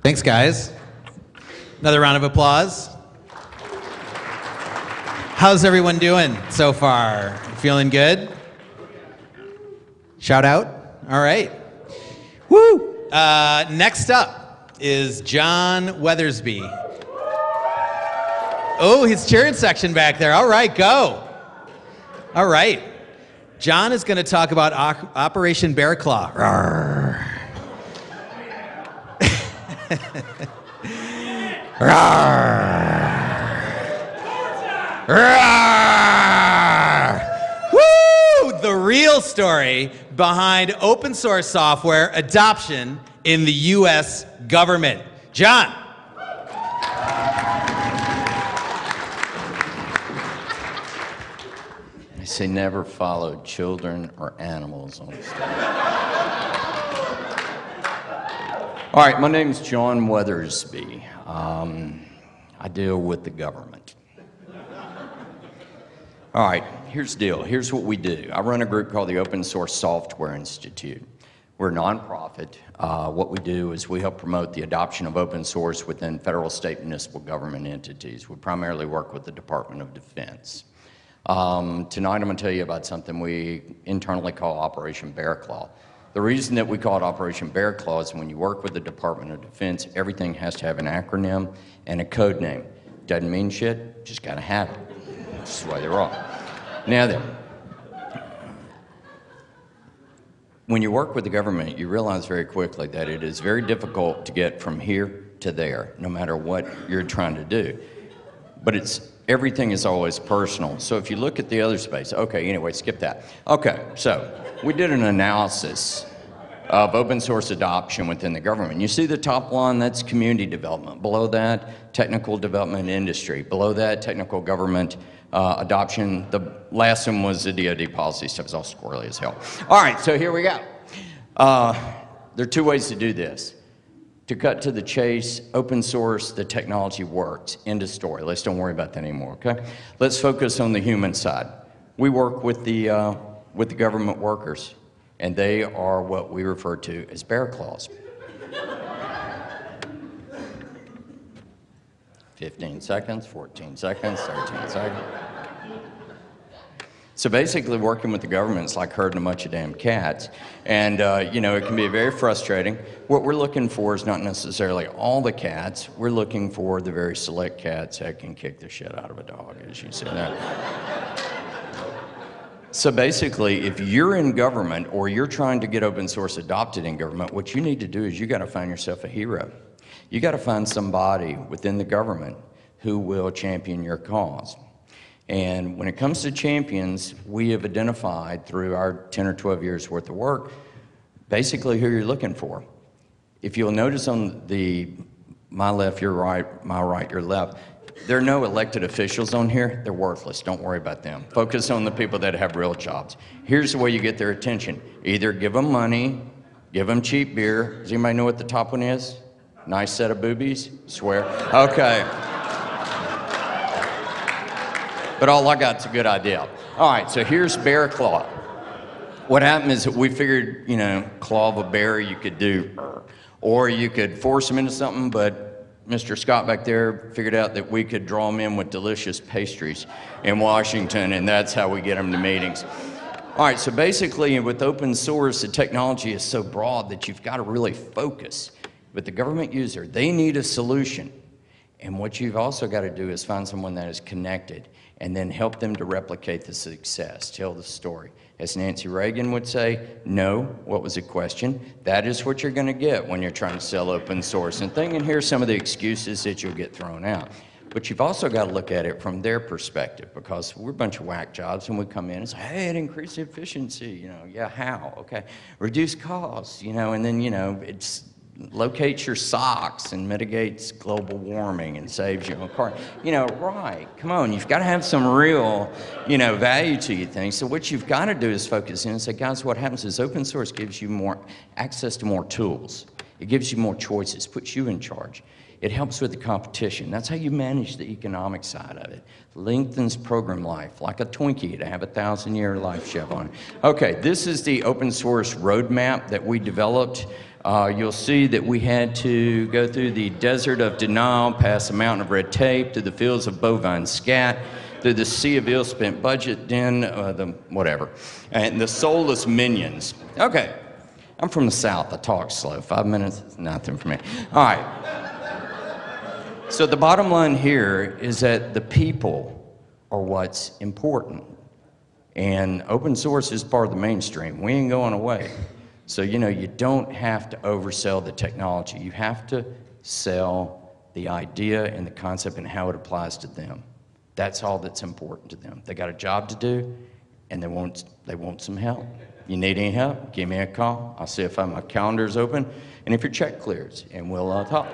Thanks, guys. Another round of applause. How's everyone doing so far? Feeling good? Shout out? All right. Woo! Next up is John Weathersby. Oh, his cheering section back there. All right, go. All right. John is going to talk about Operation Bearclaw. Rawr. Woo! The real story behind open source software adoption in the U.S. government. John. I say never follow children or animals on stage. All right, my name's John Weathersby. I deal with the government. All right, here's the deal. Here's what we do. I run a group called the Open Source Software Institute. We're a nonprofit. What we do is we help promote the adoption of open source within federal, state, municipal government entities. We primarily work with the Department of Defense. Tonight I'm going to tell you about something we internally call Operation Bearclaw. The reason that we call it Operation Bearclaw is when you work with the Department of Defense, everything has to have an acronym and a code name. Doesn't mean shit, just gotta have it. That's the way they're all. Now then, when you work with the government, you realize very quickly that it is very difficult to get from here to there, no matter what you're trying to do. But everything is always personal. So if you look at the other space, okay, anyway, skip that. Okay, so we did an analysis of open source adoption within the government. You see the top line, that's community development. Below that, technical development industry. Below that, technical government adoption. The last one was the DoD policy stuff. It's all squirrely as hell. All right, so here we go. There are two ways to do this. To cut to the chase, open source, the technology works. End of story. Let's don't worry about that anymore, okay? Let's focus on the human side. We work with the government workers, and they are what we refer to as Bearclaws. 15 seconds, 14 seconds, 13 seconds. So basically working with the government is like herding a bunch of damn cats, and you know, it can be very frustrating. What we're looking for is not necessarily all the cats, we're looking for the very select cats that can kick the shit out of a dog, as you say that. So basically, if you're in government or you're trying to get open source adopted in government, what you need to do is you gotta find yourself a hero. You gotta find somebody within the government who will champion your cause. And when it comes to champions, we have identified through our 10 or 12 years worth of work, basically who you're looking for. If you'll notice on my left, your right, my right, your left, there are no elected officials on here. They're worthless. Don't worry about them. Focus on the people that have real jobs. Here's the way you get their attention. Either give them money, give them cheap beer. Does anybody know what the top one is? Nice set of boobies? Swear. Okay. But all I got's a good idea. All right, so here's Bearclaw. What happened is that we figured, you know, claw of a bear you could do, or you could force them into something, but Mr. Scott back there figured out that we could draw them in with delicious pastries in Washington, and that's how we get them to meetings. All right, so basically with open source, the technology is so broad that you've got to really focus. But the government user, they need a solution. And what you've also got to do is find someone that is connected and then help them to replicate the success, tell the story. As Nancy Reagan would say, no, what was the question? That is what you're going to get when you're trying to sell open source and thing. And here's some of the excuses that you'll get thrown out. But you've also got to look at it from their perspective, because we're a bunch of whack jobs and we come in and say, hey, it increased efficiency, you know, yeah, how? Okay, reduce costs, you know, and then, you know, it's locates your socks and mitigates global warming and saves you a car. You know, right, come on, you've got to have some real, you know, value to your things. So what you've got to do is focus in and say, guys, what happens is open source gives you more access to more tools. It gives you more choices, puts you in charge. It helps with the competition. That's how you manage the economic side of it. Lengthens program life, like a Twinkie to have a 1,000-year life shelf on it. Okay, this is the open source roadmap that we developed. You'll see that we had to go through the desert of denial, past a mountain of red tape, through the fields of bovine scat, through the sea of ill-spent budget, then whatever, and the soulless minions. Okay, I'm from the South. I talk slow. 5 minutes is nothing for me. All right. So the bottom line here is that the people are what's important. And open source is part of the mainstream. We ain't going away. So, you know, you don't have to oversell the technology. You have to sell the idea and the concept and how it applies to them. That's all that's important to them. They got a job to do, and they want some help. You need any help? Give me a call. I'll see if my calendar's open and if your check clears, and we'll talk.